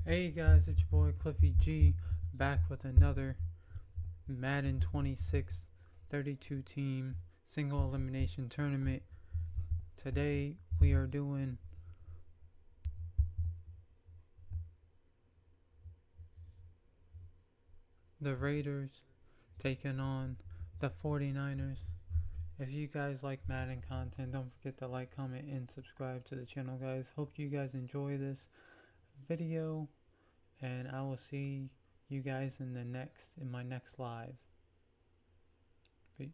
Hey guys, it's your boy Cliffy G back with another Madden 26 32 team single elimination tournament. Today we are doing the Raiders taking on the 49ers. If you guys like Madden content, don't forget to like, comment, and subscribe to the channel, guys. Hope you guys enjoy this video, and I will see you guys in my next live. Peace.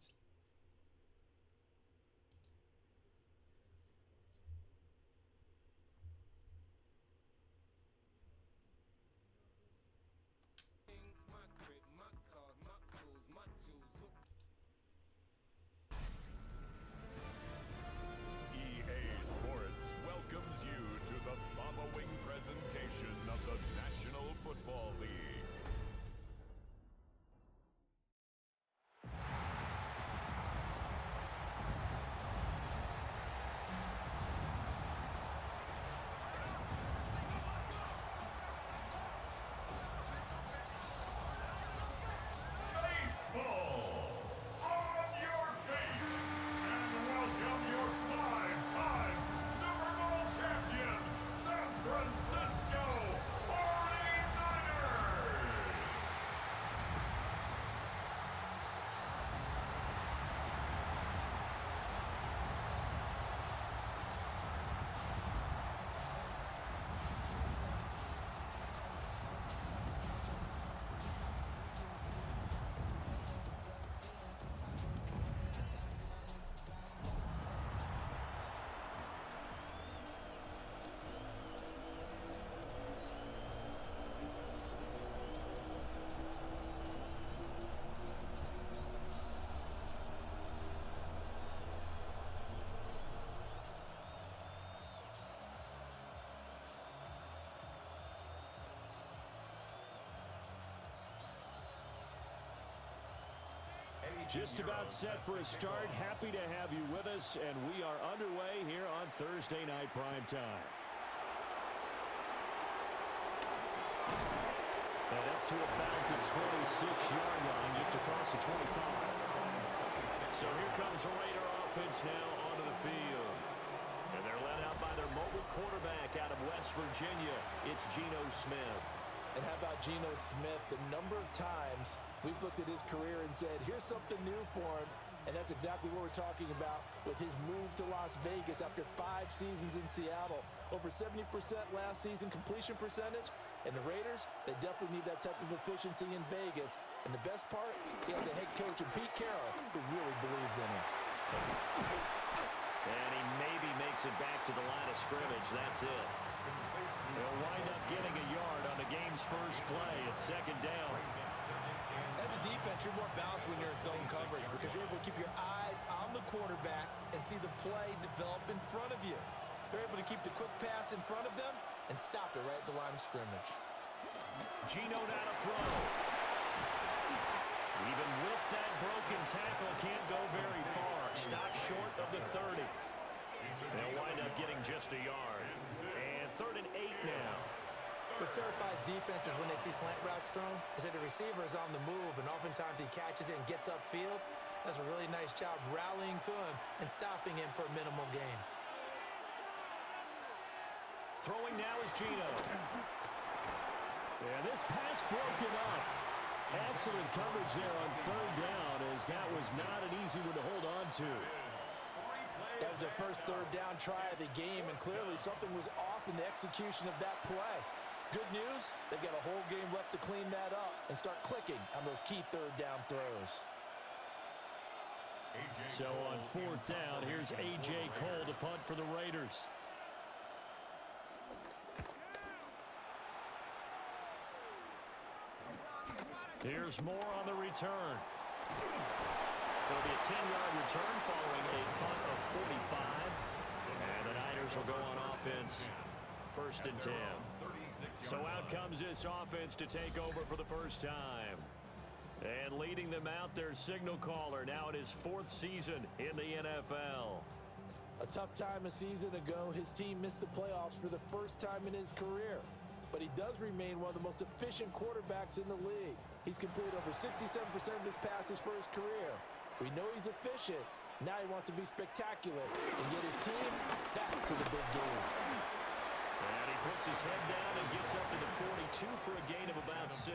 Welcomes you to the following presentation of the National Football League. Baseball on your feet, and welcome your five-time Super Bowl champion, San Francisco 49ers! Just about set for a start. Happy to have you with us, and we are underway here on Thursday Night Primetime. And up to about the 26-yard line, just across the 25. So here comes the Raider offense now onto the field. And they're led out by their mobile quarterback out of West Virginia. It's Geno Smith. And how about Geno Smith? The number of times we've looked at his career and said, here's something new for him. And that's exactly what we're talking about with his move to Las Vegas after 5 seasons in Seattle. Over 70% last season completion percentage. And the Raiders, they definitely need that type of efficiency in Vegas. And the best part, he has a head coach in Pete Carroll who really believes in him. And he maybe makes it back to the line of scrimmage. That's it. They'll wind up getting a yard on the game's first play. It's second down. As a defense, you're more balanced when you're in zone coverage because you're able to keep your eyes on the quarterback and see the play develop in front of you. They're able to keep the quick pass in front of them and stop it right at the line of scrimmage. Geno now to throw. Even with that broken tackle, can't go very far. Stopped short of the 30. They'll wind up getting just a yard. And 3rd and 8 now. What terrifies defenses when they see slant routes thrown is that the receiver is on the move, and oftentimes he catches it and gets upfield. Does a really nice job rallying to him and stopping him for a minimal gain. Throwing now is Geno. And this pass broken up. Excellent coverage there on 3rd down, as that was not an easy one to hold on to. That was their first 3rd down try of the game, and clearly something was off in the execution of that play. Good news, they've got a whole game left to clean that up and start clicking on those key 3rd down throws. So on 4th down, here's A.J. Cole to punt for the Raiders. Here's more on the return. It'll be a 10-yard return following a punt of 45. And the Niners will go on offense, 1st and 10. So out comes this offense to take over for the first time. And leading them out, their signal caller, now in his 4th season in the NFL. A tough time a season ago, his team missed the playoffs for the first time in his career. but he does remain one of the most efficient quarterbacks in the league. He's completed over 67% of his passes for his career. We know he's efficient. Now he wants to be spectacular and get his team back to the big game. And he puts his head down and gets up to the 42 for a gain of about 6.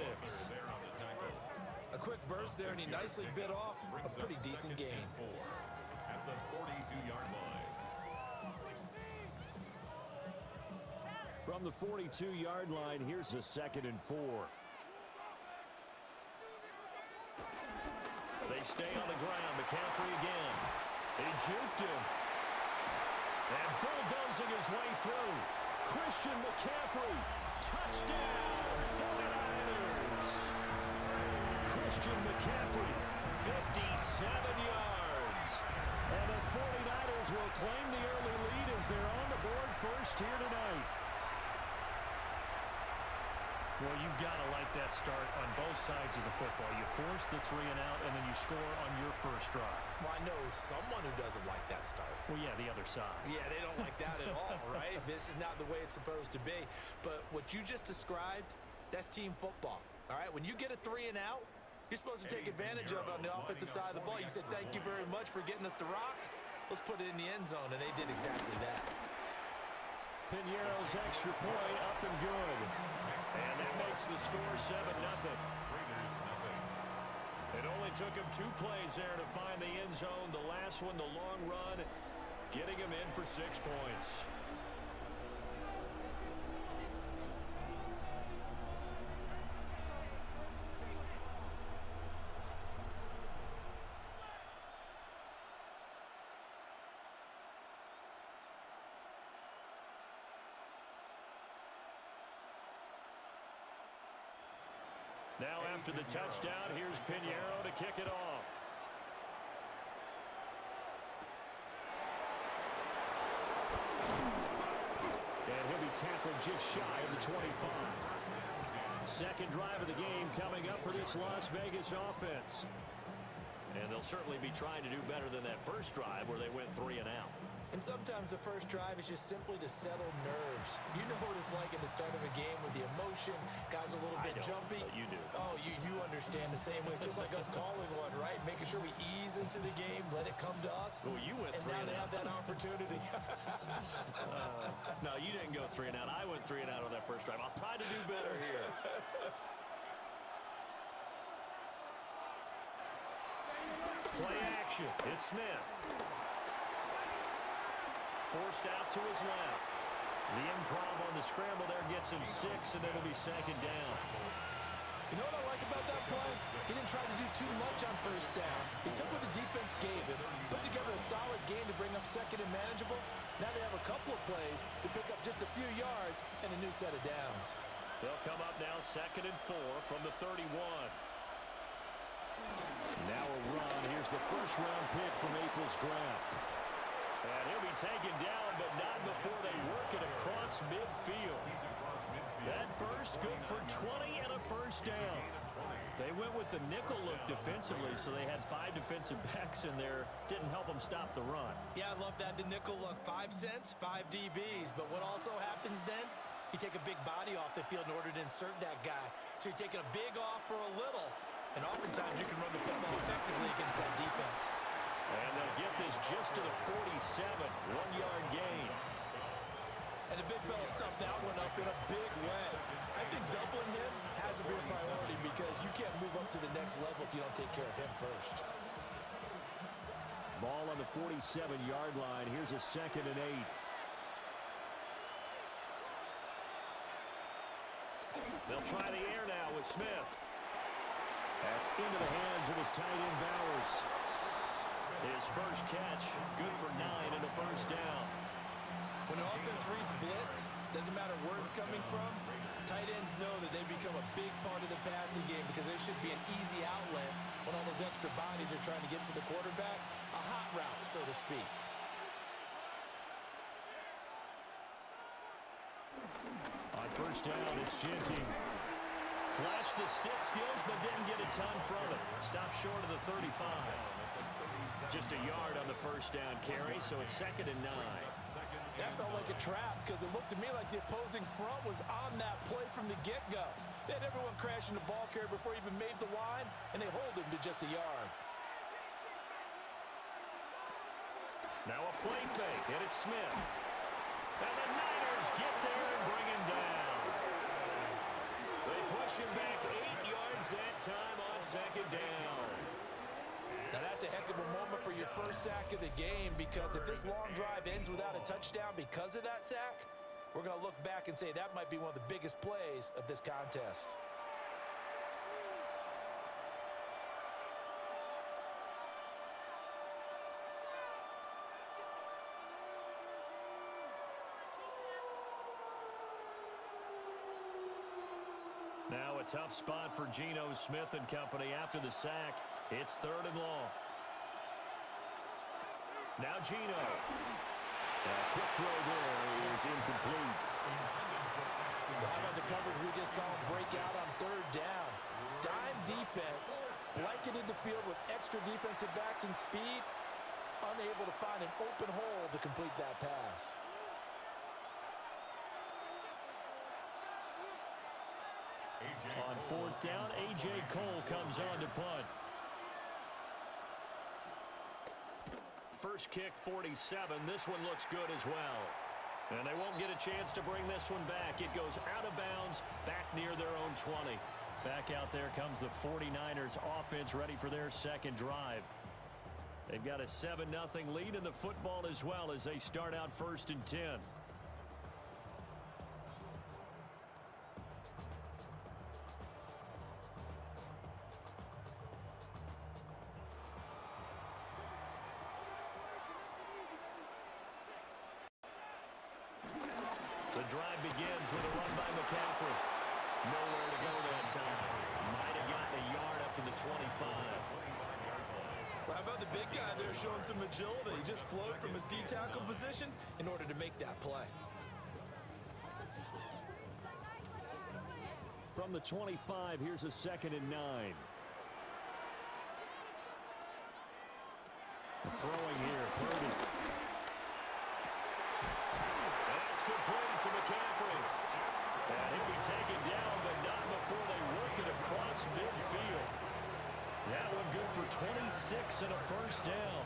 A quick burst there, and he nicely bit off a pretty decent gain. At the 42-yard line. From the 42-yard line, here's a 2nd and 4. They stay on the ground. McCaffrey again. He juked him. And bulldozing his way through. Christian McCaffrey. Touchdown, 49ers. Christian McCaffrey, 57 yards. And the 49ers will claim the early lead as they're on the board first here tonight. Well, you've got to like that start on both sides of the football. You force the 3 and out, and then you score on your first drive. Well, I know someone who doesn't like that start. Well, yeah, the other side. Yeah, they don't like that at all, right? This is not the way it's supposed to be. But what you just described, that's team football, all right? When you get a 3 and out, you're supposed to take advantage of it on the offensive side of the ball. You said, thank you very much for getting us the rock. Let's put it in the end zone, and they did exactly that. Piñeiro's extra point up and good. And that makes the score 7-0. It only took him 2 plays there to find the end zone. The last one, the long run, getting him in for 6 points. Now after the touchdown, here's Piñeiro to kick it off. And he'll be tackled just shy of the 25. Second drive of the game coming up for this Las Vegas offense. And they'll certainly be trying to do better than that first drive where they went 3 and out. And sometimes the first drive is just simply to settle nerves. You know what it's like at the start of a game with the emotion, guys a little bit jumpy. But you do. Oh, you understand the same way. It's just like us calling one, right? Making sure we ease into the game, let it come to us. Well, you went 3 and out. And now they have that opportunity. No, you didn't go 3 and out. I went 3 and out on that first drive. I'll try to do better here. Play action. It's Smith. Forced out to his left. The improv on the scramble there gets him 6, and it'll be 2nd down. You know what I like about that play? He didn't try to do too much on first down. He took what the defense gave him, put together a solid game to bring up 2nd and manageable. Now they have a couple of plays to pick up just a few yards and a new set of downs. They'll come up now 2nd and 4 from the 31. Now a run. Here's the first-round pick from April's draft. And he'll be taken down, but not before they work it across midfield. That burst good for 20 and a first down. They went with the nickel look defensively, so they had 5 defensive backs in there. Didn't help them stop the run. Yeah, I love that. The nickel look, 5 cents, 5 DBs. But what also happens then? You take a big body off the field in order to insert that guy. So you're taking a big off for a little. And oftentimes you can run the football effectively against that defense. And they'll get this just to the 47, 1-yard gain. And the big fella stuffed that one up in a big way. I think doubling him has to be a priority because you can't move up to the next level if you don't take care of him first. Ball on the 47-yard line. Here's a 2nd and 8. They'll try the air now with Smith. That's into the hands of his tight end Bowers. His first catch, good for 9 and a first down. When an offense reads blitz, doesn't matter where it's coming from, tight ends know that they become a big part of the passing game because there should be an easy outlet when all those extra bodies are trying to get to the quarterback. A hot route, so to speak. On first down, it's Genting. Flashed the stick skills, but didn't get a ton from it. Stopped short of the 35. Just a yard on the first down carry, so it's 2nd and 9. That felt like a trap because it looked to me like the opposing front was on that play from the get-go. They had everyone crashing the ball carrier before he even made the line, and they hold him to just a yard. Now a play fake, and it's Smith. And the Niners get there and bring him down. They push him back 8 yards that time on 2nd down. Now that's a heck of a moment for your first sack of the game, because if this long drive ends without a touchdown because of that sack, we're going to look back and say that might be one of the biggest plays of this contest. Now a tough spot for Geno Smith and company after the sack. It's 3rd and long. Now Geno. Quick throw there is incomplete. Well, how about the coverage we just saw him break out on 3rd down? Dime defense, blanketed the field with extra defensive backs and speed, unable to find an open hole to complete that pass. On 4th down, A.J. Cole comes on to punt. First kick, 47. This one looks good as well. And they won't get a chance to bring this one back. It goes out of bounds, back near their own 20. Back out there comes the 49ers offense, ready for their second drive. They've got a 7-0 lead in the football as well as they start out 1st and 10. The drive begins with a run by McCaffrey. Nowhere to go that time. Might have gotten a yard up to the 25. Well, how about the big guy there showing some agility? He just flowed from his D-tackle position in order to make that play. From the 25, here's a 2nd and 9. Throwing here, Purdy. That's complete to McCaffrey. And he'll be taken down, but not before they work it across midfield. That one good for 26 and a first down.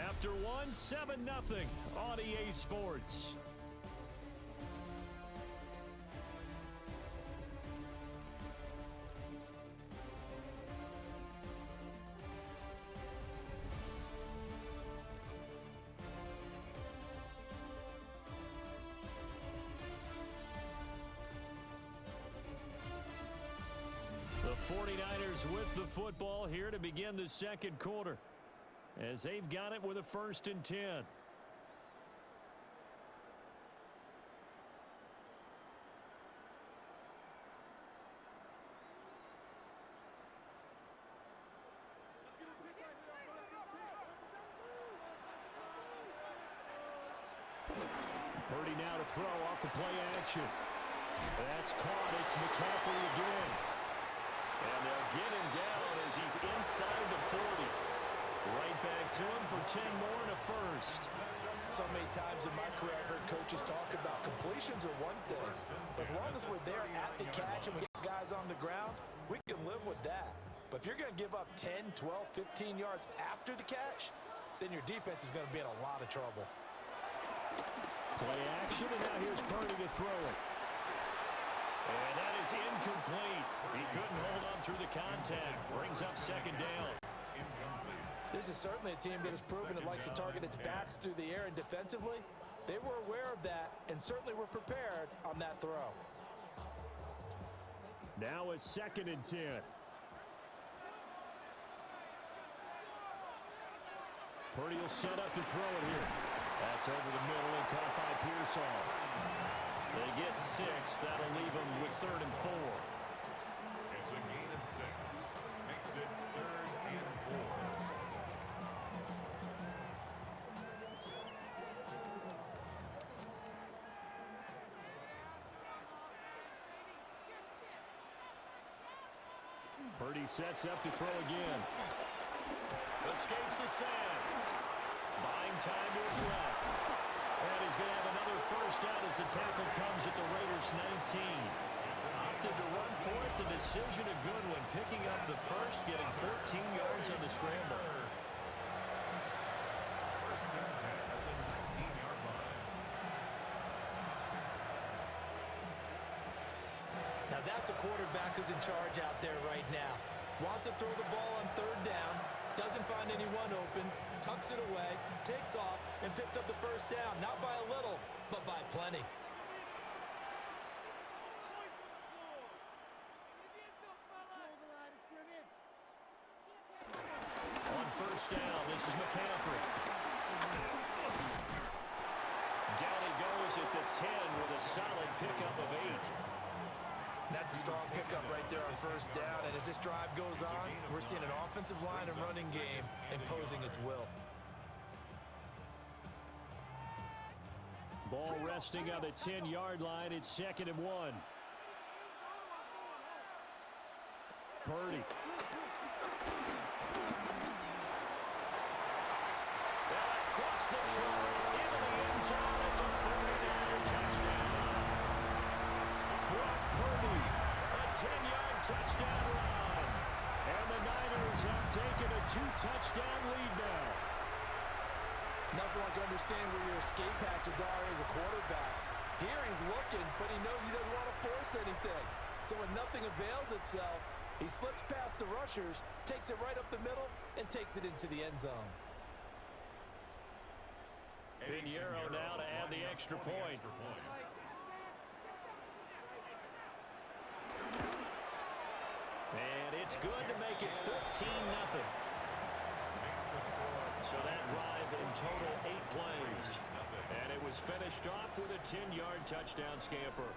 After one, 7-0 on EA Sports. The 49ers with the football here to begin the second quarter, as they've got it with a 1st and 10. Purdy now to throw off the play action. That's caught. It's McCaffrey again. And they'll get him down as he's inside the 40. Right back to him for 10 more and a first. So many times in my career I've heard coaches talk about completions are one thing. But as long as we're there at the catch and we get guys on the ground, we can live with that. But if you're going to give up 10, 12, 15 yards after the catch, then your defense is going to be in a lot of trouble. Play action, and now here's Purdy to throw it. And that is incomplete. He couldn't hold on through the contact. Brings up 2nd down. This is certainly a team that has proven it likes to target its backs through the air, and defensively, they were aware of that and certainly were prepared on that throw. Now a 2nd and 10. Purdy will set up to throw it here. That's over the middle and caught by Pearsall. They get 6. That'll leave them with 3rd and 4. It's a gain of 6. Makes it 3rd and 4. Purdy sets up to throw again. Escapes the sack. Buying time to his left. And he's going to have another first down as the tackle comes at the Raiders' 19. Opted to run for it. The decision a good one. Picking up the first, getting 14 yards on the scramble. First and 10 at the 19-yard line. Now that's a quarterback who's in charge out there right now. Wants to throw the ball on third down, doesn't find anyone open, tucks it away, takes off, and picks up the first down. Not by a little, but by plenty. On first down, this is McCaffrey. Down he goes at the 10 with a solid pickup of 8. That's a strong pickup right there on first down, and as this drive goes on, we're seeing an offensive line and running game imposing its will. Ball resting on the 10-yard line. It's 2nd and 1. Purdy. And across the track into the end zone. It's a 40-yard touchdown. Brock Purdy, a 10-yard touchdown run. And the Niners have taken a 2-touchdown lead now. Nothing like understand where your escape patches are as a quarterback. Here he's looking, but he knows he doesn't want to force anything. So when nothing avails itself, he slips past the rushers, takes it right up the middle, and takes it into the end zone. Pinheiro now to add the extra point. And it's good to make it 14-0. So that drive in total 8 plays. And it was finished off with a 10-yard touchdown scamper.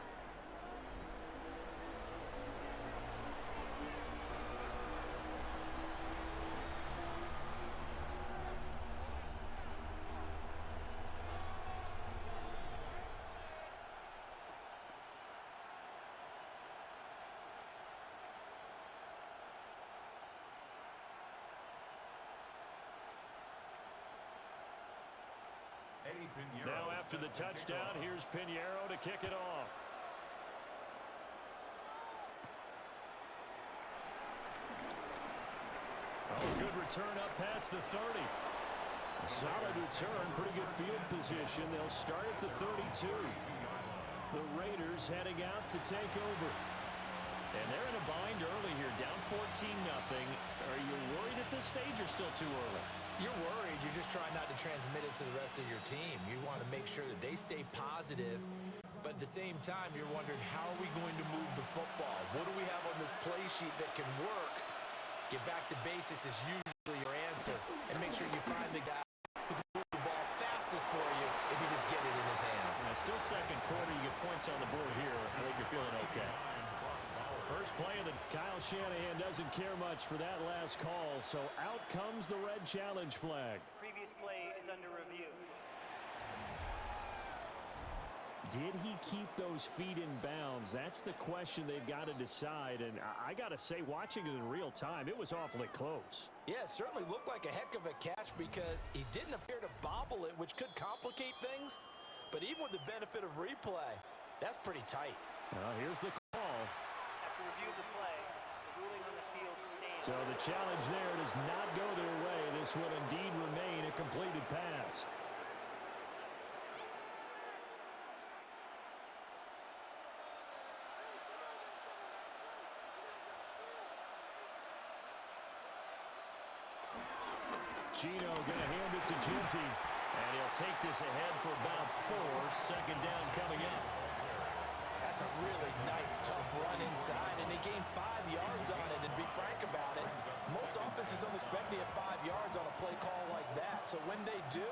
Now after the touchdown, here's Pinheiro to kick it off. Oh, good return up past the 30. A solid return, pretty good field position. They'll start at the 32. The Raiders heading out to take over. And they're in a bind early here, down 14-0. Are you worried at this stage or still too early? You're worried. You're just trying not to transmit it to the rest of your team. You want to make sure that they stay positive, but at the same time, you're wondering, how are we going to move the football? What do we have on this play sheet that can work? Get back to basics is usually your answer, and make sure you find the guy who can move the ball fastest for you if you just get it in his hands. Still second quarter, you get points on the board here. I think you're feeling okay. First play of the Kyle Shanahan doesn't care much for that last call, so out comes the red challenge flag. Previous play is under review. Did he keep those feet in bounds? That's the question they've got to decide, and I got to say, watching it in real time, it was awfully close. Yeah, it certainly looked like a heck of a catch because he didn't appear to bobble it, which could complicate things, but even with the benefit of replay, that's pretty tight. Well, here's the call. After review of the play, the ruling on the field stands. So the challenge there does not go their way. This will indeed remain a completed pass. Gino going to hand it to Ginty, and he'll take this ahead for about 4. Second down coming up. That's a really nice, tough run inside, and they gained 5 yards on it. And to be frank about it, most offenses don't expect to get 5 yards on a play call like that. So when they do,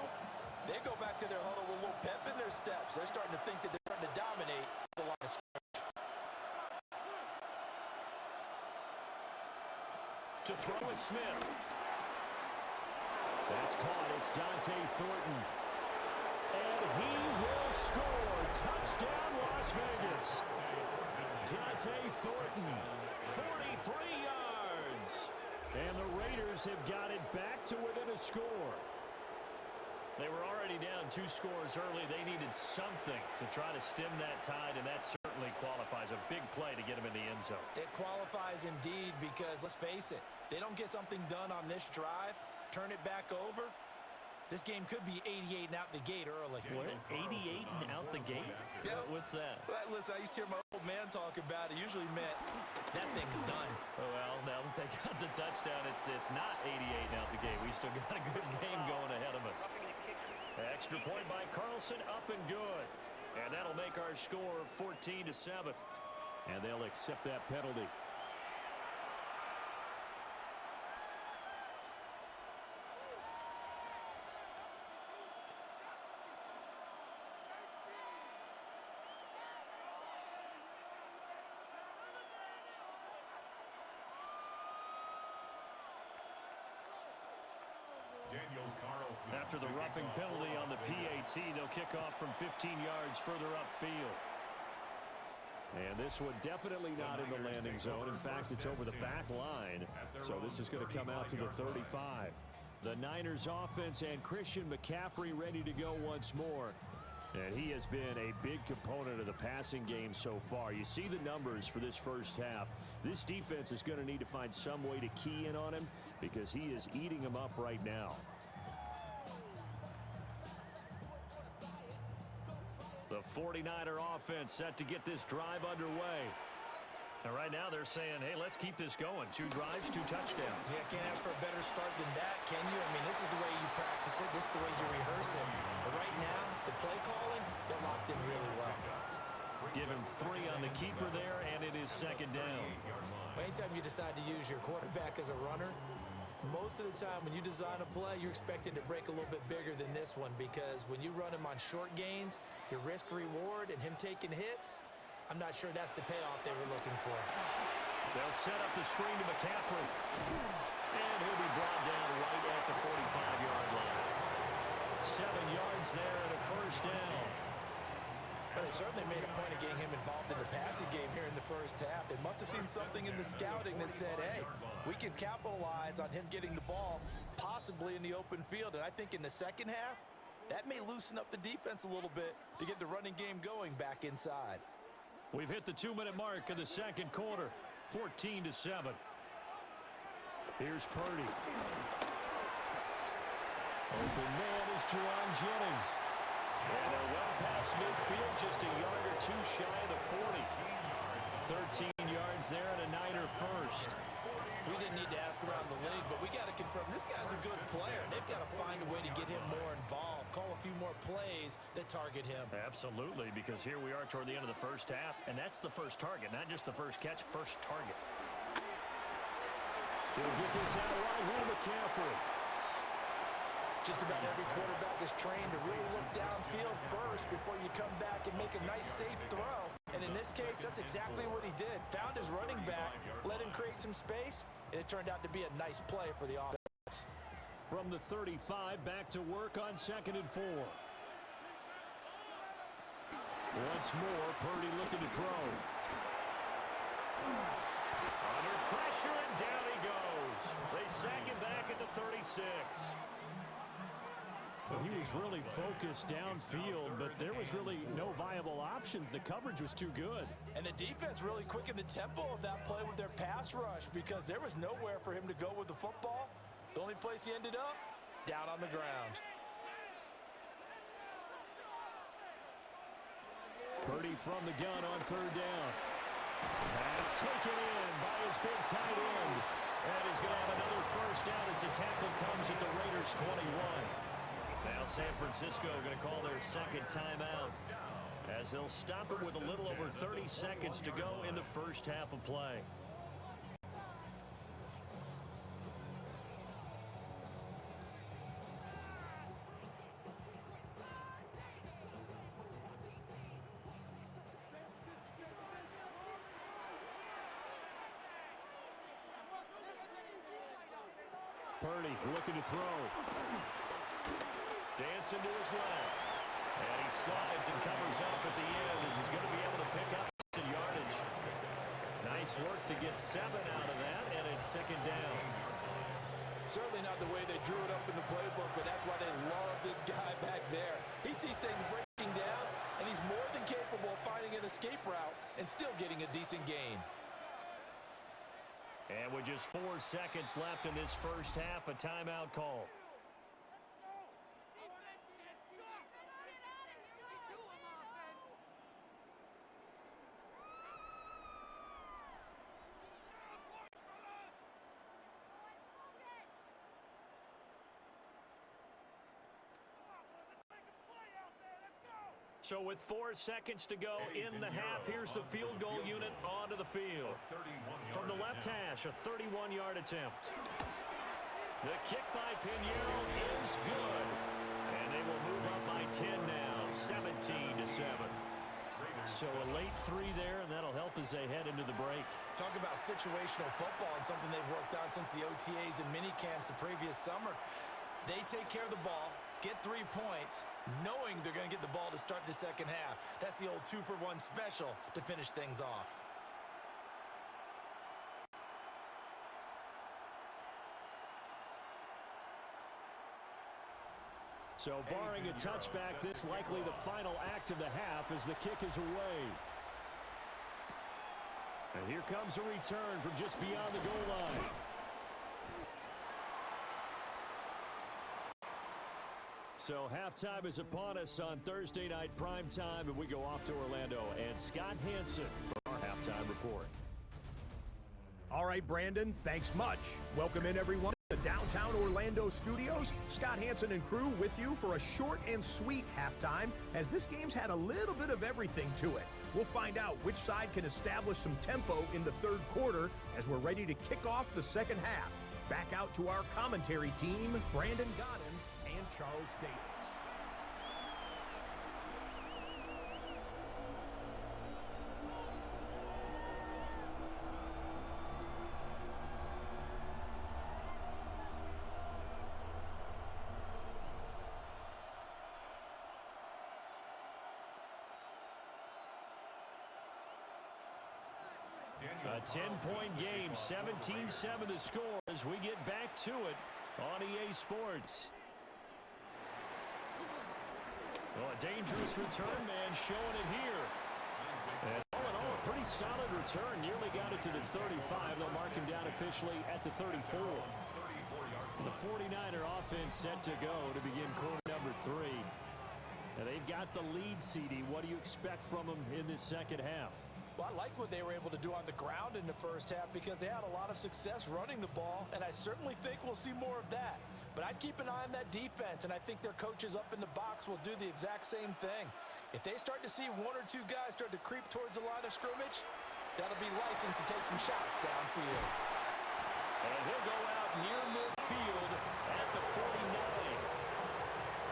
they go back to their huddle with a little pep in their steps. They're starting to think that they're starting to dominate the line of scrimmage. To throw is Smith. That's caught. It's Dante Thornton. And he will score. Touchdown, Las Vegas. Dante Thornton, 43 yards. downs. And the Raiders have got it back to within a score. They were already down 2 scores early. They needed something to try to stem that tide, and that certainly qualifies. A big play to get them in the end zone. It qualifies indeed because, let's face it, they don't get something done on this drive, turn it back over, this game could be 88 and out the gate early. What? 88 and out the gate? Yeah. What's that? Well, listen, I used to hear my old man talk about it. Usually meant that thing's done. Well, now that they got the touchdown, it's not 88 and out the gate. We still got a good game going ahead of us. Extra point by Carlson, up and good. And that'll make our score 14-7. And they'll accept that penalty. After the roughing penalty on the PAT, they'll kick off from 15 yards further upfield. And this one definitely not in the landing zone. In fact, it's over the back line. So this is going to come out to the 35. The Niners offense and Christian McCaffrey ready to go once more. And he has been a big component of the passing game so far. You see the numbers for this first half. This defense is going to need to find some way to key in on him because he is eating them up right now. The 49er offense set to get this drive underway. And right now they're saying, hey, let's keep this going. 2 drives, 2 touchdowns. Yeah, can't ask for a better start than that, can you? I mean, this is the way you practice it. This is the way you rehearse it. But right now, the play calling, they're locked in really well. Give him 3 on the keeper there, and it is second down. Anytime you decide to use your quarterback as a runner, most of the time when you design a play, you're expected to break a little bit bigger than this one because when you run him on short gains, your risk-reward and him taking hits, I'm not sure that's the payoff they were looking for. They'll set up the screen to McCaffrey. And he'll be brought down right at the 45-yard line. 7 yards there and a first down. But they certainly made a point of getting him involved in the passing game here in the first half. They must have seen something in the scouting that said, hey, we can capitalize on him getting the ball possibly in the open field. And I think in the second half, that may loosen up the defense a little bit to get the running game going back inside. We've hit the 2-minute mark of the second quarter. 14-7. Here's Purdy. Open man is Jerron Jennings. And they're well past midfield, just a yard or 2 shy of the 40. 13 yards there and a Niner first. We didn't need to ask around the league, but we got to confirm this guy's a good player. They've got to find a way to get him more involved, call a few more plays that target him. Absolutely, because here we are toward the end of the first half, and that's the first target, not just the first catch, first target. He'll get this out right here to McCaffrey. Just about every quarterback is trained to really look downfield first before you come back and make a nice, safe throw. And in this case, that's exactly what he did. Found his running back, let him create some space, and it turned out to be a nice play for the offense. From the 35, back to work on 2nd and 4. Once more, Purdy looking to throw. Under pressure, and down he goes. They sack him back at the 36. Well, he was really focused downfield, but there was really no viable options. The coverage was too good. And the defense really quickened the tempo of that play with their pass rush because there was nowhere for him to go with the football. The only place he ended up, down on the ground. Purdy from the gun on 3rd down. Pass taken in by his big tight end. And he's going to have another first down as the tackle comes at the Raiders' 21. Now San Francisco going to call their second timeout as they'll stop it with a little over 30 seconds to go in the first half of play. Purdy looking to throw. Dancing to his left. And he slides and covers up at the end as he's going to be able to pick up some yardage. Nice work to get 7 out of that, and it's second down. Certainly not the way they drew it up in the playbook, but that's why they love this guy back there. He sees things breaking down, and he's more than capable of finding an escape route and still getting a decent gain. And with just 4 seconds left in this first half, a timeout call. So with 4 seconds to go in the half, here's the field goal unit onto the field. From the left hash, a 31-yard attempt. The kick by Pinheiro is good. And they will move up by 10 now, 17-7. So a late 3 there, and that'll help as they head into the break. Talk about situational football and something they've worked on since the OTAs and mini camps the previous summer. They take care of the ball, get 3 points, knowing they're going to get the ball to start the second half. That's the old 2-for-1 special to finish things off. So barring a touchback, this likely the final act of the half as the kick is away. And here comes a return from just beyond the goal line. So halftime is upon us on Thursday Night Primetime, and we go off to Orlando. And Scott Hansen for our halftime report. All right, Brandon, thanks much. Welcome in, everyone, to the downtown Orlando studios. Scott Hansen and crew with you for a short and sweet halftime, as this game's had a little bit of everything to it. We'll find out which side can establish some tempo in the third quarter as we're ready to kick off the second half. Back out to our commentary team, Brandon Godden and Charles Davis. A 10-point game, 17-7 the score as we get back to it on EA Sports. Well, a dangerous return man showing it here. And all in all, a pretty solid return. Nearly got it to the 35. They'll mark him down officially at the 34. The 49er offense set to go to begin quarter number 3. And they've got the lead, CD. What do you expect from them in this second half? Well, I like what they were able to do on the ground in the first half because they had a lot of success running the ball, and I certainly think we'll see more of that. But I'd keep an eye on that defense, and I think their coaches up in the box will do the exact same thing. If they start to see 1 or 2 guys start to creep towards the line of scrimmage, that'll be license to take some shots downfield. And he'll go out near midfield at the 49.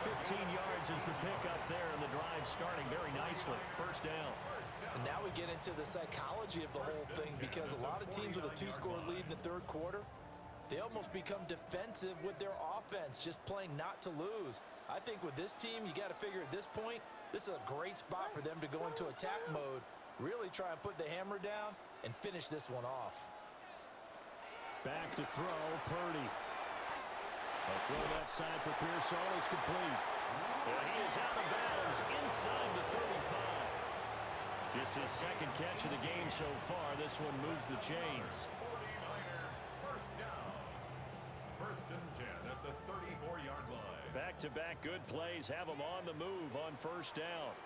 15 yards is the pickup there, and the drive starting very nicely. First down. And now we get into the psychology of the whole thing because a lot of teams with a 2-score lead in the third quarter, they almost become defensive with their offense, just playing not to lose. I think with this team, you got to figure at this point, this is a great spot for them to go into attack mode, really try and put the hammer down and finish this one off. Back to throw, Purdy. A throw left side for Pearsall is complete. Well, he is out of bounds inside the 35. Just his second catch of the game so far. This one moves the chains. 49er first down. First and 10 at the 34-yard line. Back-to-back good plays have him on the move on first down.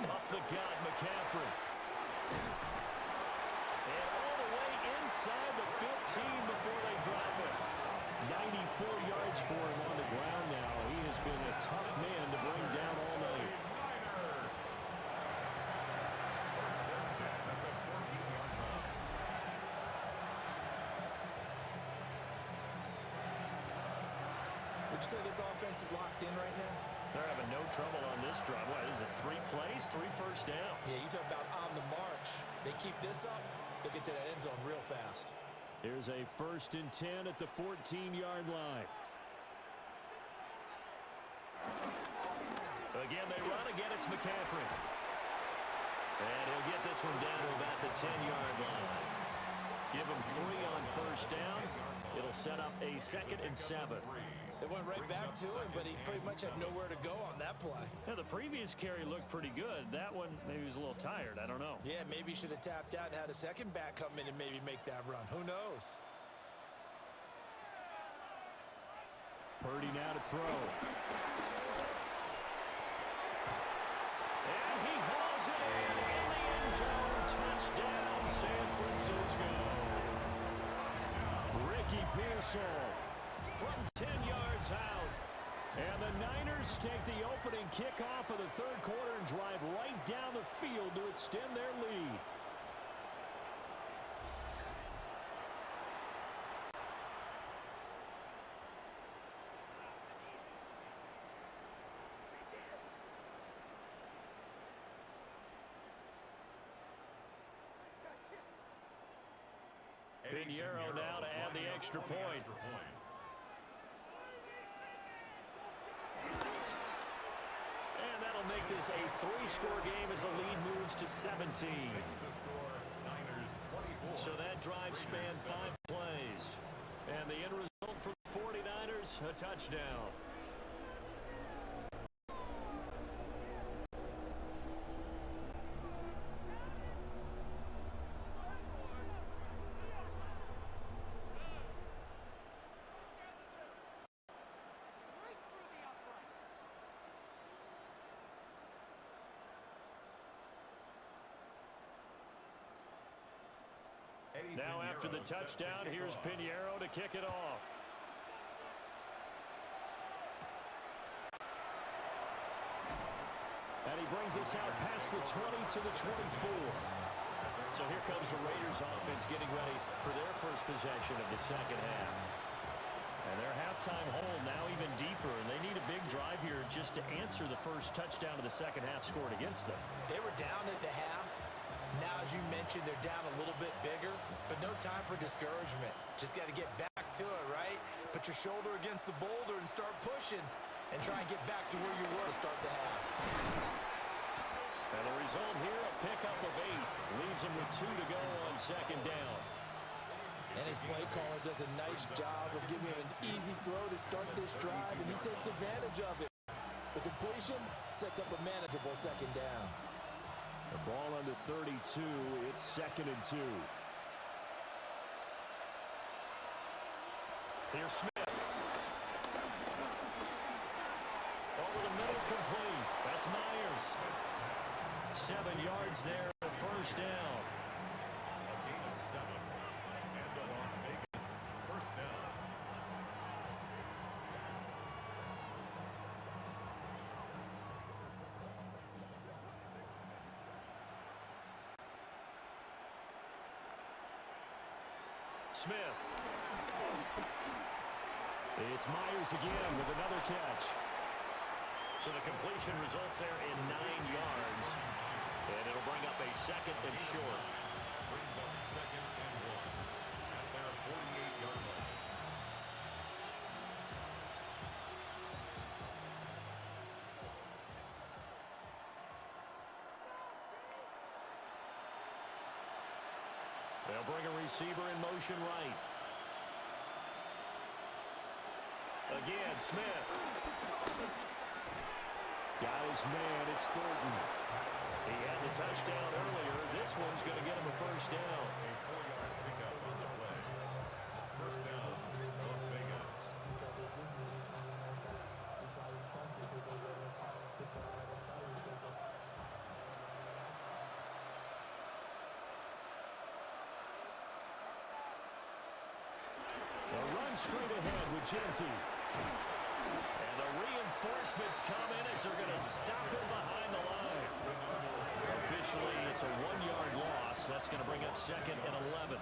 Up the gut, McCaffrey. And all the way inside the 15 before they drop it. 94 yards for him on the ground now. He has been a tough man to bring down all night. First and 10 at the 14-yard line. Would you say this offense is locked in right now? They're having no trouble on this drive. What is it, 3 plays, 3 first downs? Yeah, you talk about on the march. They keep this up, they'll get to that end zone real fast. Here's a first and 10 at the 14-yard line. Again, they run. Again, it's McCaffrey. And he'll get this one down to about the 10-yard line. Give him 3 on first down. It'll set up a 2nd and 7. They went right back to him, but he pretty much had nowhere to go on that play. Now, the previous carry looked pretty good. That one, maybe he was a little tired. I don't know. Yeah, maybe he should have tapped out and had a second back come in and maybe make that run. Who knows? Purdy now to throw. And he hauls it in the end zone. Touchdown, San Francisco. Ricky Pearsall from 10 yards out. And the Niners take the opening kickoff of the third quarter and drive right down the field to extend their lead. Pinheiro now to add the extra point. And that'll make this a 3-score game as the lead moves to 17. So that drive spanned 5 plays. And the end result for the 49ers, a touchdown. Now after the touchdown, here's Pinheiro to kick it off. And he brings us out past the 20 to the 24. So here comes the Raiders offense getting ready for their first possession of the second half. And their halftime hole now even deeper, and they need a big drive here just to answer the first touchdown of the second half scored against them. They were down at the half. Now, as you mentioned, they're down a little bit bigger, but no time for discouragement. Just got to get back to it, right? Put your shoulder against the boulder and start pushing and try and get back to where you were to start the half. And the result here, a pickup of 8. Leaves him with 2 to go on second down. And his play caller does a nice job of giving him an easy throw to start this drive, and he takes advantage of it. The completion sets up a manageable second down. The ball under 32. It's 2nd and 2. Here's Smith. Over the middle, complete. That's Myers. 7 yards there at first down. A gain of 7. And the Las Vegas first down. Smith. It's Myers again with another catch. So the completion results there in 9 yards. And it'll bring up a 2nd and short. Brings up 2nd and 1 at their 48-yard line. They'll bring a receiver in motion right. Again, Smith. Got his man. It's Thornton. He had the touchdown earlier. This one's going to get him a first down. A 4-yard pickup on the play. First down, Las Vegas. They'll run straight ahead with Genty. And the reinforcements come in as they're going to stop him behind the line. Officially, it's a 1-yard loss. That's going to bring up 2nd and 11.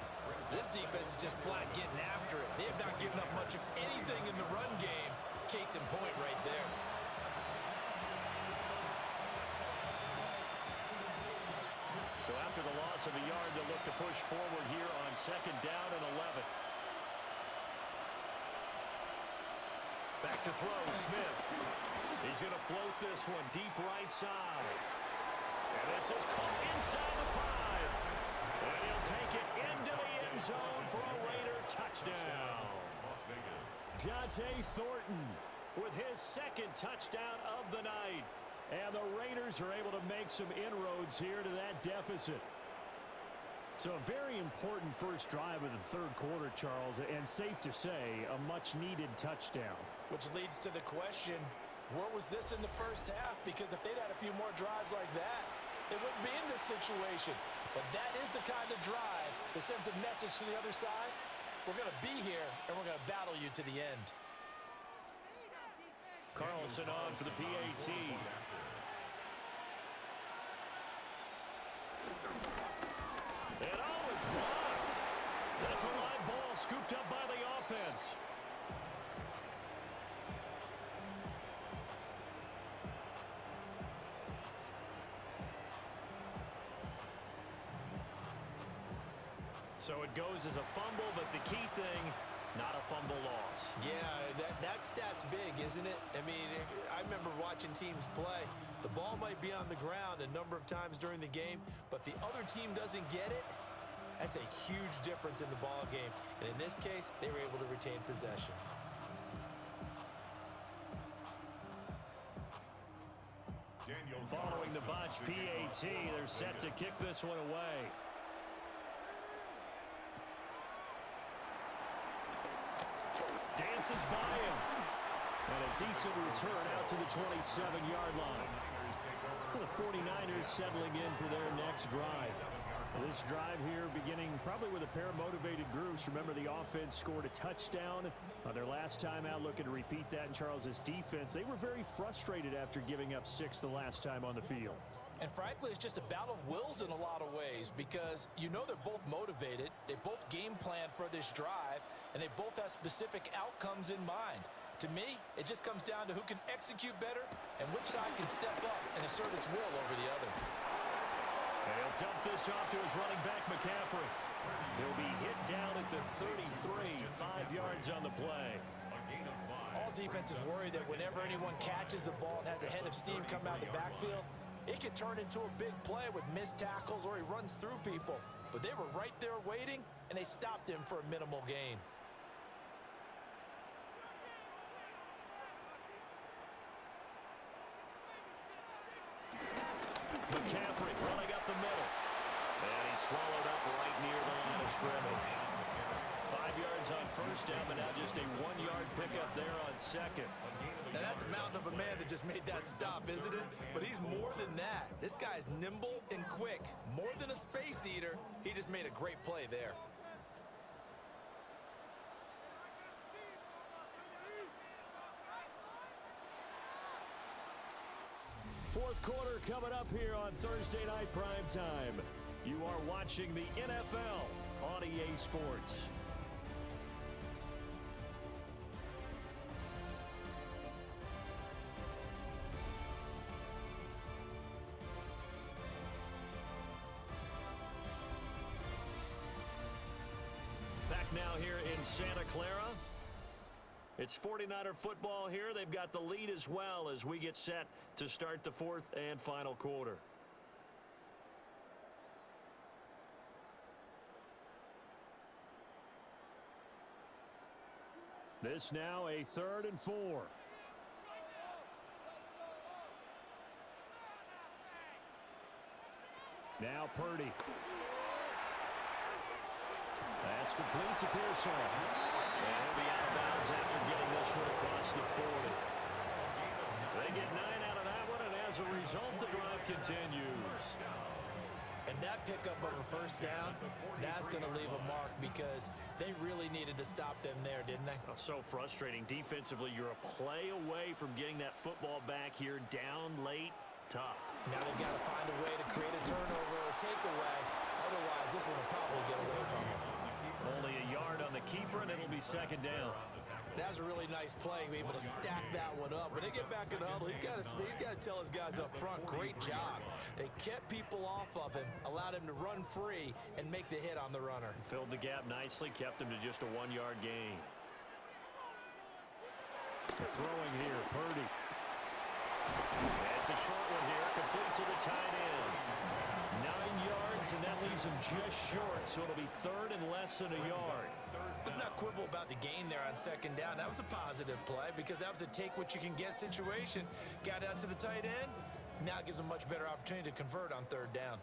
This defense is just flat getting after it. They have not given up much of anything in the run game. Case in point right there. So after the loss of a yard, they'll look to push forward here on 2nd down and 11. Back to throw, Smith. He's going to float this one deep right side. And this is caught inside the 5. And he'll take it into the end zone for a Raider touchdown. Dante Thornton with his second touchdown of the night. And the Raiders are able to make some inroads here to that deficit. So a very important first drive of the third quarter, Charles, and safe to say, a much-needed touchdown. Which leads to the question, where was this in the first half? Because if they'd had a few more drives like that, they wouldn't be in this situation. But that is the kind of drive that sends a message to the other side. We're going to be here, and we're going to battle you to the end. Carlson on for the PAT. And oh, it's blocked. That's a live ball scooped up by the offense. So it goes as a fumble, but the key thing, not a fumble loss. Yeah, that stat's big, isn't it? I mean, I remember watching teams play. The ball might be on the ground a number of times during the game, but the other team doesn't get it. That's a huge difference in the ball game. And in this case, they were able to retain possession. Following the botch PAT, they're set to kick this one away. Dances by him. And a decent return out to the 27-yard line. The 49ers settling in for their next drive. This drive here beginning probably with a pair of motivated groups. Remember, the offense scored a touchdown on their last time out, looking to repeat that in Charles's defense. They were very frustrated after giving up 6 the last time on the field. And frankly, it's just a battle of wills in a lot of ways because you know they're both motivated. They both game plan for this drive, and they both have specific outcomes in mind. To me, it just comes down to who can execute better and which side can step up and assert its will over the other. And he'll dump this off to his running back, McCaffrey. He'll be hit down at the 33, 5 yards on the play. All defenses worry that whenever anyone catches the ball and has a head of steam come out of the backfield, it could turn into a big play with missed tackles or he runs through people. But they were right there waiting, and they stopped him for a minimal gain. McCaffrey running up the middle. And he's swallowed up right near the line of scrimmage. 5 yards on first down, but now just a 1-yard pickup there on second. Now that's a mountain of a man that just made that stop, isn't it? But he's more than that. This guy's nimble and quick. More than a space eater, he just made a great play there. Fourth quarter coming up here on Thursday Night Primetime. You are watching the NFL on EA Sports. Back now here in Santa Clara. It's 49er football here. They've got the lead as well as we get set to start the fourth and final quarter. This now a 3rd and 4. Now Purdy. That's complete to Pearson. And he'll be out of bounds after getting this one across the 40. They get 9 out of that one, and as a result, the drive continues. And that pickup of a first down, that's going to leave a mark because they really needed to stop them there, didn't they? Oh, so frustrating. Defensively, you're a play away from getting that football back here down late. Tough. Now they've got to find a way to create a turnover or a takeaway. Otherwise, this one will probably get away from them. Only a yard on the keeper, and it'll be second down. That was a really nice play, able to stack that one up. When they get back in the huddle, he's got to tell his guys up front, great job. They kept people off of him, allowed him to run free, and make the hit on the runner. Filled the gap nicely, kept him to just a 1-yard gain. Throwing here, Purdy. And it's a short one here, complete to the tight end. downs, and that leaves him just short, so it'll be third and less than a yard. Let's not quibble about the gain there on second down. That was a positive play because that was a take-what-you-can-get situation. Got out to the tight end. Now it gives them a much better opportunity to convert on third down.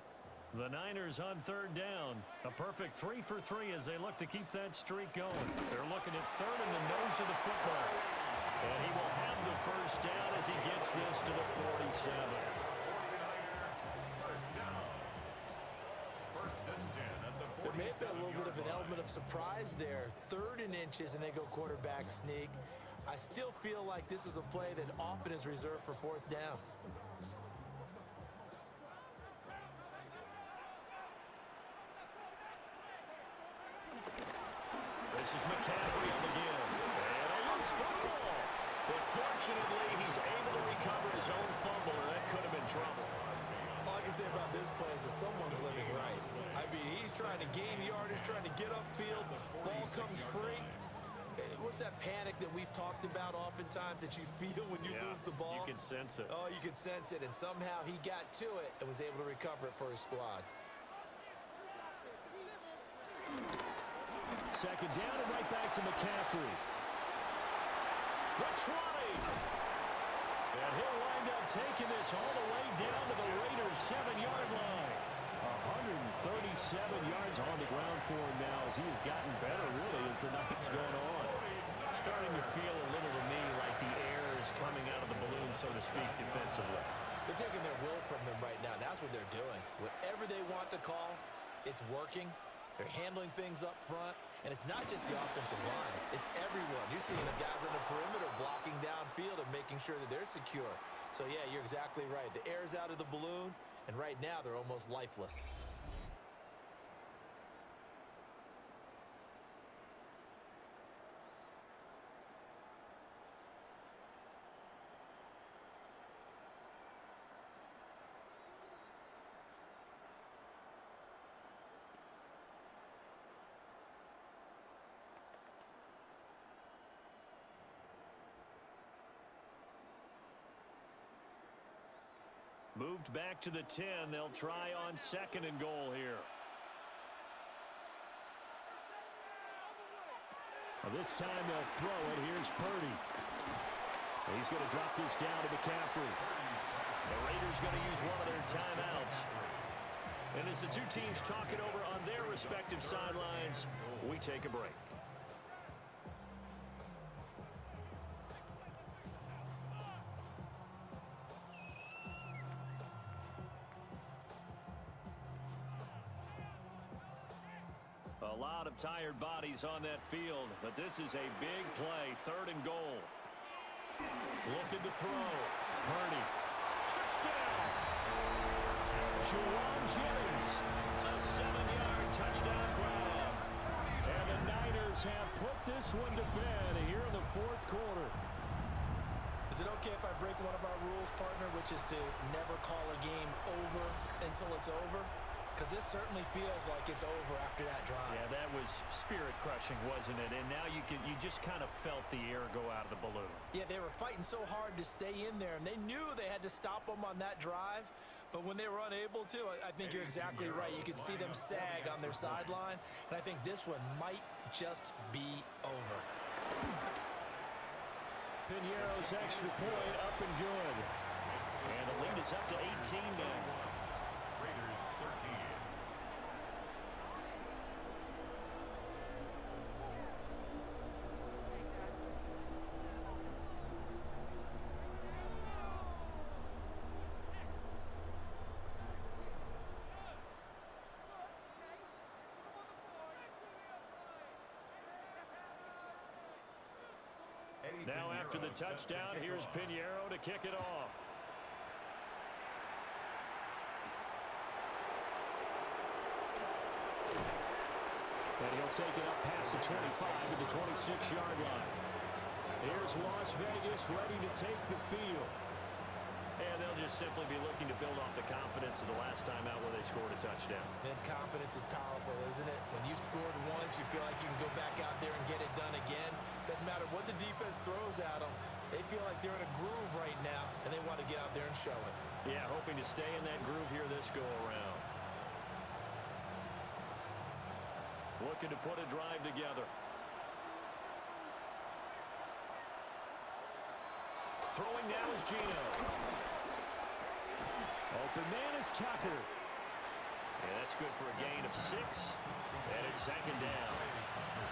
The Niners on third down. A perfect 3 for 3 as they look to keep that streak going. They're looking at third in the nose of the football. And he will have the first down as he gets this to the 47. There may have been a little bit of an element of surprise there. Third and inches, and they go quarterback sneak. I still feel like this is a play that often is reserved for fourth down. This is McCaffrey on the give. And a loose football. But fortunately, he's able to recover his own fumble, or that could have been trouble. All I can say about this play is that someone's living right. I mean, he's trying to gain yardage, trying to get upfield. Ball comes free. What's that panic that we've talked about oftentimes that you feel when you lose the ball? You can sense it. Oh, you can sense it. And somehow he got to it and was able to recover it for his squad. Second down and right back to McCaffrey. Retrying. And he'll wind up taking this all the way down to the Raiders' 7-yard line. 137 yards on the ground for him now as he has gotten better, really, as the night's gone on. Starting to feel a little to me like the air is coming out of the balloon, so to speak, defensively. They're taking their will from them right now. That's what they're doing. Whatever they want to call, it's working. They're handling things up front, and it's not just the offensive line. It's everyone. You're seeing the guys on the perimeter blocking downfield and making sure that they're secure. So, yeah, you're exactly right. The air's out of the balloon, and right now they're almost lifeless. Moved back to the 10. They'll try on second and goal here. Well, this time they'll throw it. Here's Purdy. He's going to drop this down to McCaffrey. The Raiders going to use one of their timeouts. And as the two teams talk it over on their respective sidelines, we take a break. A lot of tired bodies on that field, but this is a big play. Third and goal. Looking to throw. Purdy. Touchdown! Juwan Jennings. A 7-yard touchdown grab. And the Niners have put this one to bed here in the fourth quarter. Is it okay if I break one of our rules, partner, which is to never call a game over until it's over? Because this certainly feels like it's over after that drive. Yeah, that was spirit-crushing, wasn't it? And now you just kind of felt the air go out of the balloon. Yeah, they were fighting so hard to stay in there, and they knew they had to stop them on that drive. But when they were unable to, I think you're exactly right. You could see them sag on their sideline, and I think this one might just be over. Piñeiro's extra point up and good. And the lead is up to 18 now. Raiders 13. Now after the touchdown, here's Piñeiro to kick it off. And he'll take it up past the 25 to the 26-yard line. Here's Las Vegas ready to take the field. And they'll just simply be looking to build off the confidence of the last time out where they scored a touchdown. And confidence is powerful, isn't it? When you've scored once, you feel like you can go back out there and get it done again. Doesn't matter what the defense throws at them. They feel like they're in a groove right now, and they want to get out there and show it. Yeah, hoping to stay in that groove here this go-around. looking to put a drive together. Throwing now is Gino. Open man is Tucker. Yeah, that's good for a gain of 6. And it's second down.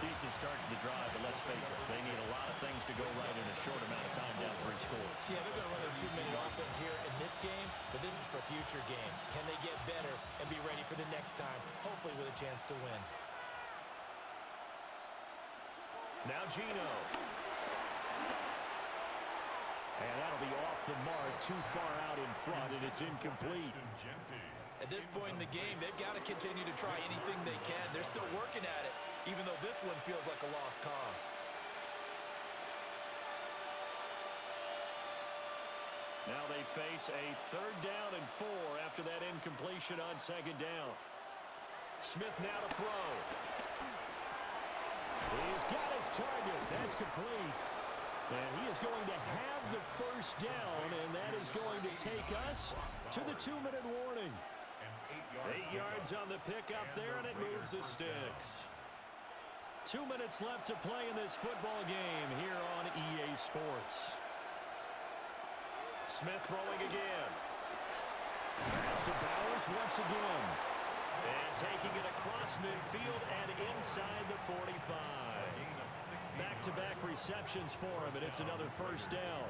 Decent start to the drive, but let's face it, they need a lot of things to go right in a short amount of time, down 3 scores. Yeah, they're going to run their 2-minute offense here in this game, but this is for future games. Can they get better and be ready for the next time, hopefully with a chance to win? Now Gino. And that'll be off the mark, too far out in front, and it's incomplete. At this point in the game, they've got to continue to try anything they can. They're still working at it, even though this one feels like a lost cause. Now they face a 3rd down and 4 after that incompletion on 2nd down. Smith now to throw. He's got his target. That's complete. And he is going to have the 1st down, and that is going to take us to the 2-minute warning. 8 yards on the pickup there, and it moves the sticks. 2 minutes left to play in this football game here on EA Sports. Smith throwing again. Pass to Bowers once again. And taking it across midfield and inside the 45. Back-to-back receptions for him, and it's another 1st down.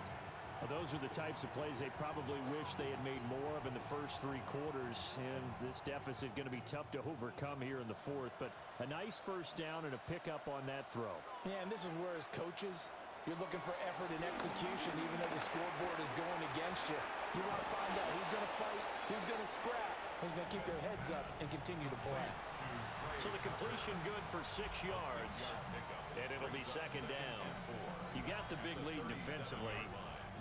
Well, those are the types of plays they probably wish they had made more of in the first 3 quarters, and this deficit going to be tough to overcome here in the 4th, but a nice 1st down and a pickup on that throw. Yeah, and this is where as coaches, you're looking for effort and execution even though the scoreboard is going against you. You want to find out who's going to fight, who's going to scrap, who's going to keep their heads up and continue to play. So the completion good for 6 yards, and it'll be 2nd down. You got the big lead defensively.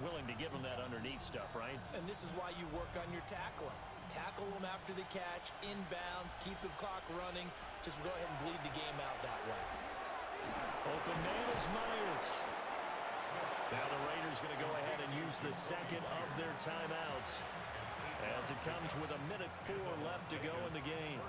Willing to give them that underneath stuff, right? And this is why you work on your tackling. Tackle them after the catch, inbounds, keep the clock running. Just go ahead and bleed the game out that way. Open man is Myers. Now the Raiders going to go ahead and use the 2nd of their timeouts as it comes with 1:04 left to go in the game.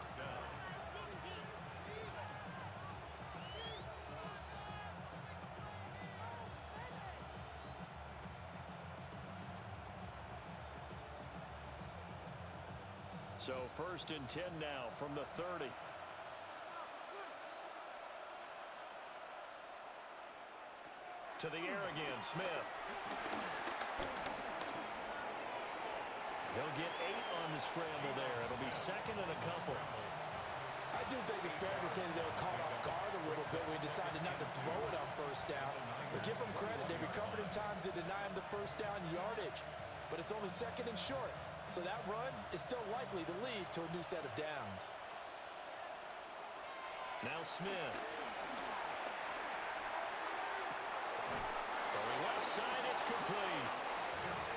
So 1st and 10 now from the 30. To the air again, Smith. He'll get 8 on the scramble there. It'll be 2nd and a couple. I do think it's fair to say they were caught off guard a little bit when he decided not to throw it on 1st down. But give them credit. They recovered in time to deny him the 1st down yardage. But it's only 2nd and short. So that run is still likely to lead to a new set of downs. Now Smith. Throwing left side, it's complete.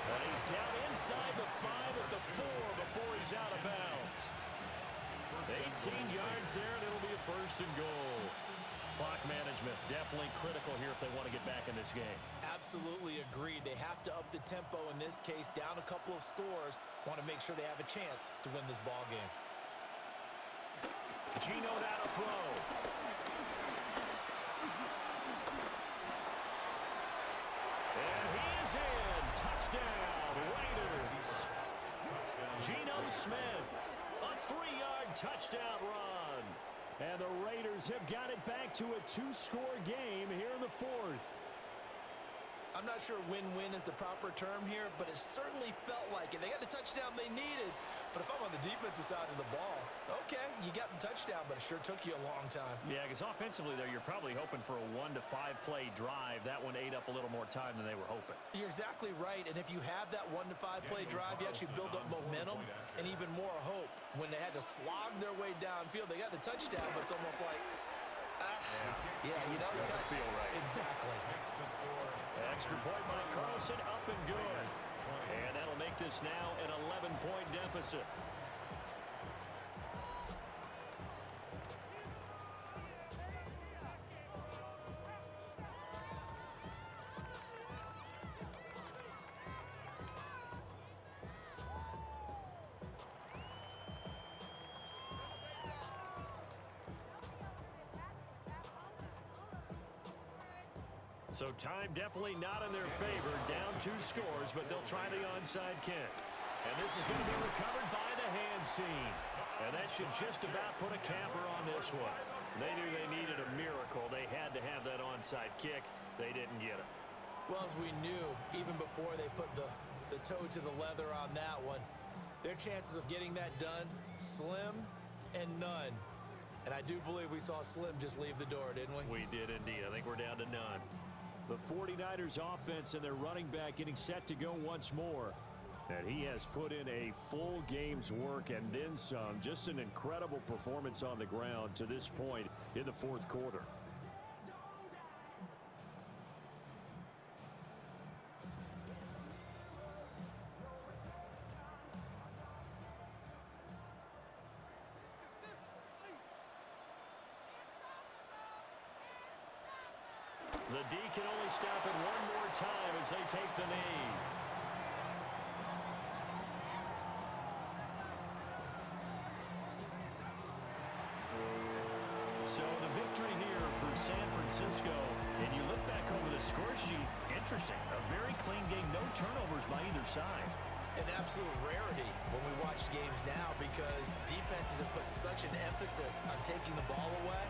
And he's down inside the 5 at the 4 before he's out of bounds. 18 yards there, and it'll be a 1st and goal. Clock management definitely critical here if they want to get back in this game. Absolutely agreed. They have to up the tempo in this case, down a couple of scores. Want to make sure they have a chance to win this ball game. Gino now to throw. And he is in. Touchdown, Raiders. Geno Smith, a 3-yard touchdown run. And the Raiders have got it back to a 2-score game here in the 4th. I'm not sure win-win is the proper term here, but it certainly felt like it. They got the touchdown they needed, but if I'm on the defensive side of the ball, okay, you got the touchdown, but it sure took you a long time. Yeah, because offensively, though, you're probably hoping for a 1 to 5 play drive. That one ate up a little more time than they were hoping. You're exactly right, and if you have that 1 to 5 play drive, you actually build up momentum and even more hope. When they had to slog their way downfield, they got the touchdown, but it's almost like, yeah, you know, it doesn't feel right. Exactly. Extra point by Carlson, up and good. And that'll make this now an 11-point deficit. So time definitely not in their favor. Down 2 scores, but they'll try the onside kick. And this is going to be recovered by the hands team. And that should just about put a capper on this one. They knew they needed a miracle. They had to have that onside kick. They didn't get it. Well, as we knew, even before they put the toe to the leather on that one, their chances of getting that done, slim and none. And I do believe we saw Slim just leave the door, didn't we? We did indeed. I think we're down to none. The 49ers offense and their running back getting set to go once more. And he has put in a full game's work and then some. Just an incredible performance on the ground to this point in the 4th quarter. The D can only stop it one more time as they take the knee. So the victory here for San Francisco. And you look back over the score sheet, interesting. A very clean game, no turnovers by either side. An absolute rarity when we watch games now because defenses have put such an emphasis on taking the ball away.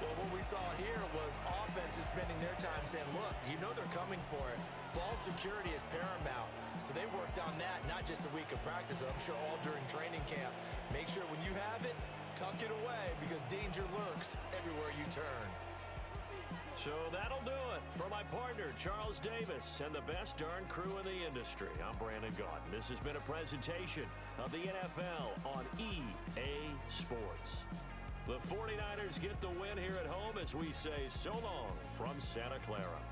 Well, what we saw here was offenses spending their time saying, look, you know they're coming for it. Ball security is paramount. So they worked on that not just a week of practice, but I'm sure all during training camp. Make sure when you have it, tuck it away because danger lurks everywhere you turn. So that'll do it for my partner, Charles Davis, and the best darn crew in the industry. I'm Brandon Gaudin. This has been a presentation of the NFL on EA Sports. The 49ers get the win here at home as we say so long from Santa Clara.